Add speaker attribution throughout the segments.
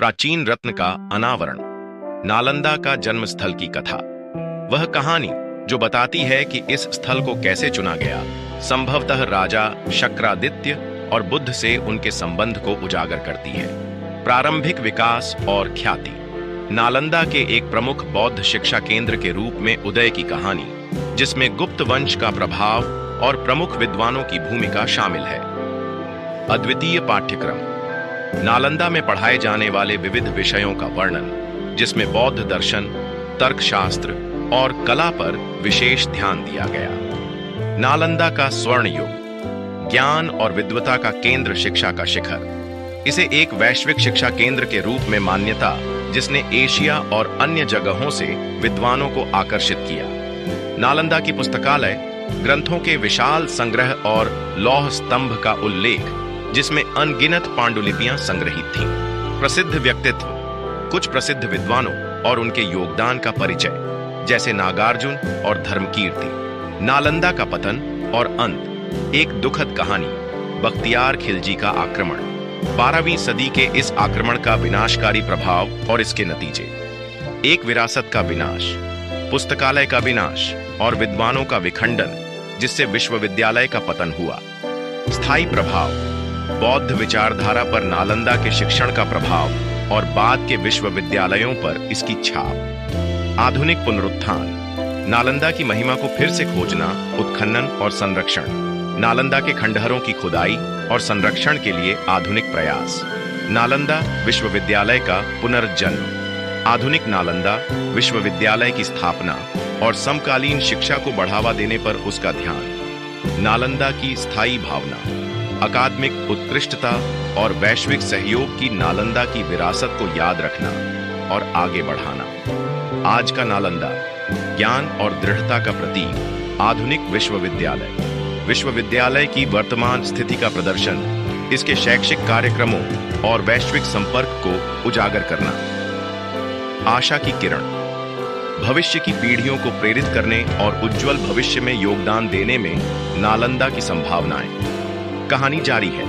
Speaker 1: प्राचीन रत्न का अनावरण। नालंदा का जन्म स्थल की कथा। वह कहानी जो बताती है कि इस स्थल को कैसे चुना गया, संभवतः राजा शक्रादित्य और बुद्ध से उनके संबंध को उजागर करती है। प्रारंभिक विकास और ख्याति। नालंदा के एक प्रमुख बौद्ध शिक्षा केंद्र के रूप में उदय की कहानी, जिसमें गुप्त वंश का प्रभाव और प्रमुख विद्वानों की भूमिका शामिल है। अद्वितीय पाठ्यक्रम। नालंदा में पढ़ाए जाने वाले विविध विषयों का वर्णन, जिसमें बौद्ध दर्शन, तर्कशास्त्र और कला पर विशेष ध्यान दिया गया। नालंदा का स्वर्ण युग। ज्ञान और विद्वता का केंद्र, शिक्षा का शिखर। इसे एक वैश्विक शिक्षा केंद्र के रूप में मान्यता, जिसने एशिया और अन्य जगहों से विद्वानों को आकर्षित किया। नालंदा की पुस्तकालय, ग्रंथों के विशाल संग्रह और लौह स्तंभ का उल्लेख, जिसमें अनगिनत पांडुलिपियां संग्रहित थीं। प्रसिद्ध व्यक्तित्व। कुछ प्रसिद्ध विद्वानों और उनके योगदान का परिचय, जैसे नागार्जुन और धर्मकीर्ति। नालंदा का पतन और अंत। एक दुखद कहानी, बख्तियार खिलजी का आक्रमण। 12वीं सदी के इस आक्रमण का विनाशकारी प्रभाव और इसके नतीजे। एक विरासत का विनाश, पुस्तकालय का विनाश और विद्वानों का विखंडन, जिससे विश्वविद्यालय का पतन हुआ। स्थायी प्रभाव। बौद्ध विचारधारा पर नालंदा के शिक्षण का प्रभाव और बाद के विश्वविद्यालयों पर इसकी छाप। आधुनिक पुनरुत्थान। नालंदा की महिमा को फिर से खोजना, उत्खनन और संरक्षण। नालंदा के खंडहरों की खुदाई और संरक्षण के लिए आधुनिक प्रयास। नालंदा विश्वविद्यालय का पुनर्जन्म। आधुनिक नालंदा विश्वविद्यालय की स्थापना और समकालीन शिक्षा को बढ़ावा देने पर उसका ध्यान। नालंदा की स्थायी भावना। अकादमिक उत्कृष्टता और वैश्विक सहयोग की नालंदा की विरासत को याद रखना और आगे बढ़ाना। आज का नालंदा, ज्ञान और दृढ़ता का प्रतीक। आधुनिक विश्वविद्यालय। विश्वविद्यालय की वर्तमान स्थिति का प्रदर्शन, इसके शैक्षिक कार्यक्रमों और वैश्विक संपर्क को उजागर करना। आशा की किरण। भविष्य की पीढ़ियों को प्रेरित करने और उज्जवल भविष्य में योगदान देने में नालंदा की संभावनाएं। कहानी जारी है।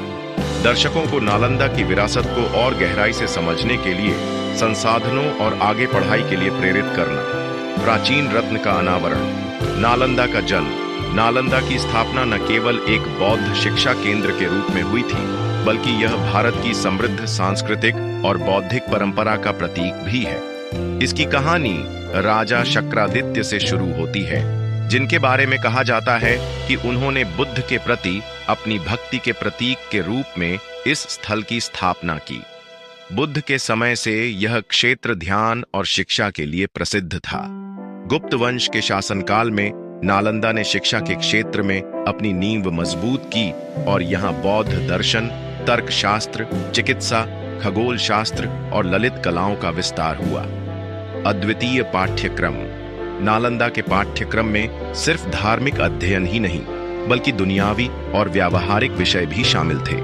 Speaker 1: दर्शकों को नालंदा की विरासत को और गहराई से समझने के लिए, संसाधनों और आगे पढ़ाई के लिए प्रेरित करना। प्राचीन रत्न का अनावरण। नालंदा का जन्म। नालंदा की स्थापना न केवल एक बौद्ध शिक्षा केंद्र के रूप में हुई थी, बल्कि यह भारत की समृद्ध सांस्कृतिक और बौद्धिक परंपरा का प्रतीक भी है। इसकी कहानी राजा शक्रादित्य से शुरू होती है, जिनके बारे में कहा जाता है कि उन्होंने बुद्ध के प्रति अपनी भक्ति के प्रतीक के रूप में इस स्थल की स्थापना की। बुद्ध के समय से यह क्षेत्र ध्यान और शिक्षा के लिए प्रसिद्ध था। गुप्त वंश के शासनकाल में नालंदा ने शिक्षा के क्षेत्र में अपनी नींव मजबूत की और यहाँ बौद्ध दर्शन, तर्कशास्त्र, चिकित्सा, खगोल शास्त्र और ललित कलाओं का विस्तार हुआ। अद्वितीय पाठ्यक्रम। नालंदा के पाठ्यक्रम में सिर्फ धार्मिक अध्ययन ही नहीं, बल्कि दुनियावी और व्यावहारिक विषय भी शामिल थे।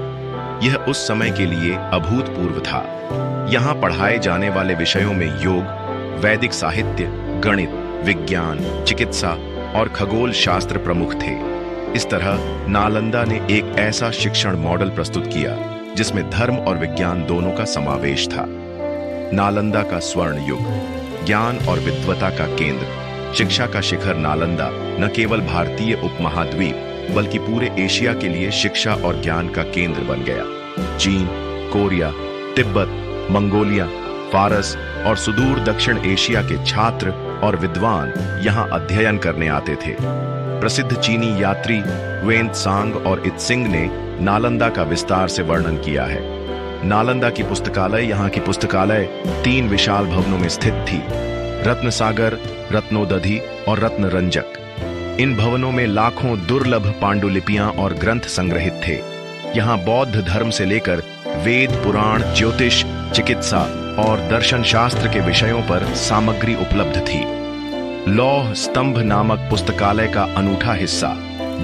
Speaker 1: यह उस समय के लिए अभूतपूर्व था। यहाँ पढ़ाए जाने वाले विषयों में योग, वैदिक साहित्य, गणित, विज्ञान, चिकित्सा और खगोल शास्त्र प्रमुख थे। इस तरह नालंदा ने एक ऐसा शिक्षण मॉडल प्रस्तुत किया जिसमें धर्म और विज्ञान दोनों का समावेश था। नालंदा का स्वर्ण युग। ज्ञान और विद्वता का केंद्र, शिक्षा का शिखर। नालंदा न केवल भारतीय उपमहाद्वीप बल्कि पूरे एशिया के लिए शिक्षा और ज्ञान का केंद्र बन गया। चीन, कोरिया, तिब्बत, मंगोलिया, फारस और सुदूर दक्षिण एशिया के छात्र और विद्वान यहाँ अध्ययन करने आते थे। प्रसिद्ध चीनी यात्री वेन त्सांग और इत्सिंग ने नालंदा का विस्तार से वर्णन किया है। नालंदा की पुस्तकालय, यहाँ की पुस्तकालय 3 विशाल भवनों में स्थित थी। रत्नसागर, रत्नोदधि और रत्नरंजक। इन भवनों में लाखों दुर्लभ पांडुलिपियां और ग्रंथ संग्रहित थे। यहाँ बौद्ध धर्म से लेकर वेद, पुराण, ज्योतिष, चिकित्सा और दर्शन शास्त्र के विषयों पर सामग्री उपलब्ध थी। लौह स्तंभ नामक पुस्तकालय का अनूठा हिस्सा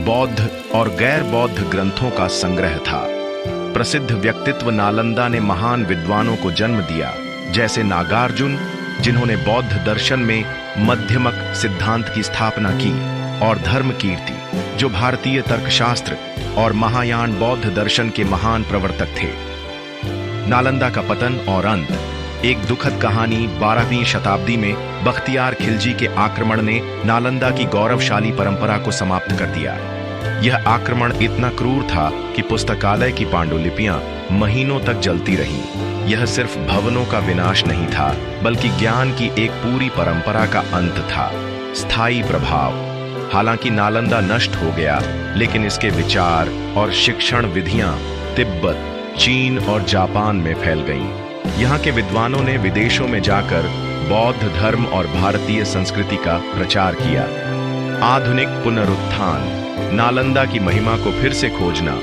Speaker 1: बौद्ध और गैर बौद्ध ग्रंथों का संग्रह था। प्रसिद्ध व्यक्तित्व। नालंदा ने महान विद्वानों को जन्म दिया, जैसे नागार्जुन, जिन्होंने बौद्ध दर्शन में मध्यमक सिद्धांत की स्थापना की, और धर्मकीर्ति, जो भारतीय तर्कशास्त्र और महायान बौद्ध दर्शन के महान प्रवर्तक थे। नालंदा का पतन और अंत। एक दुखद कहानी 12वीं शताब्दी में बख्तियार खिलजी के आक्रमण ने नालंदा की गौरवशाली परंपरा को समाप्त कर दिया। यह आक्रमण इतना क्रूर था कि पुस्तकालय की पांडुलिपियां महीनों तक जलती रहीं। यह सिर्फ भवनों का विनाश नहीं था, बल्कि ज्ञान की एक पूरी परंपरा का अंत था। स्थायी प्रभाव। हालांकि नालंदा नष्ट हो गया, लेकिन इसके विचार और शिक्षण विधियां तिब्बत, चीन और जापान में फैल गईं। यहाँ के विद्वानों ने विदेशों में जाकर बौद्ध धर्म और भारतीय संस्कृति का प्रचार किया। आधुनिक पुनरुत्थान। नालंदा की महिमा को फिर से खोजना,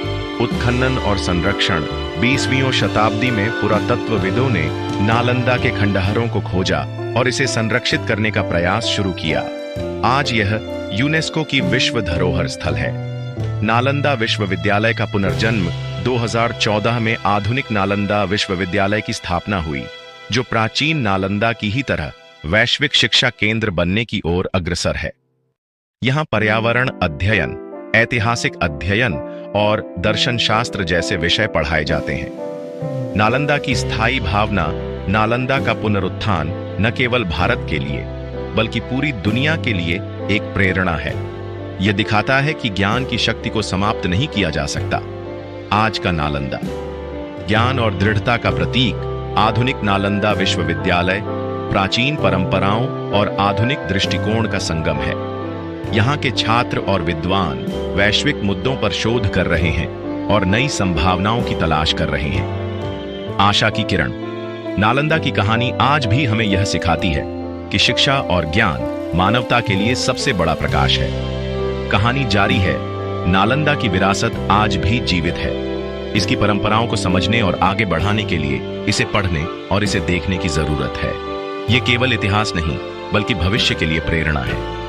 Speaker 1: उत्खनन और संरक्षण। 20वीं शताब्दी में पुरातत्वविदों ने नालंदा के खंडहरों को खोजा और इसे संरक्षित करने का प्रयास शुरू किया। आज यह यूनेस्को की विश्व धरोहर स्थल है। नालंदा विश्वविद्यालय का पुनर्जन्म 2014 में आधुनिक नालंदा विश्वविद्यालय की स्थापना हुई, जो प्राचीन नालंदा की ही तरह वैश्विक शिक्षा केंद्र बनने की ओर अग्रसर है। यहाँ पर्यावरण अध्ययन, ऐतिहासिक अध्ययन और दर्शन शास्त्र जैसे विषय पढ़ाए जाते हैं। नालंदा की स्थायी भावना, नालंदा का पुनरुत्थान न केवल भारत के लिए बल्कि पूरी दुनिया के लिए एक प्रेरणा है। यह दिखाता है कि ज्ञान की शक्ति को समाप्त नहीं किया जा सकता। आज का नालंदा ज्ञान और दृढ़ता का प्रतीक। आधुनिक नालंदा विश्वविद्यालय प्राचीन परंपराओं और आधुनिक दृष्टिकोण का संगम है। यहाँ के छात्र और विद्वान वैश्विक मुद्दों पर शोध कर रहे हैं और नई संभावनाओं की तलाश कर रहे हैं। आशा की किरण। नालंदा की कहानी आज भी हमें यह सिखाती है कि शिक्षा और ज्ञान मानवता के लिए सबसे बड़ा प्रकाश है। कहानी जारी है। नालंदा की विरासत आज भी जीवित है। इसकी परंपराओं को समझने और आगे बढ़ाने के लिए इसे पढ़ने और इसे देखने की जरूरत है। यह केवल इतिहास नहीं, बल्कि भविष्य के लिए प्रेरणा है।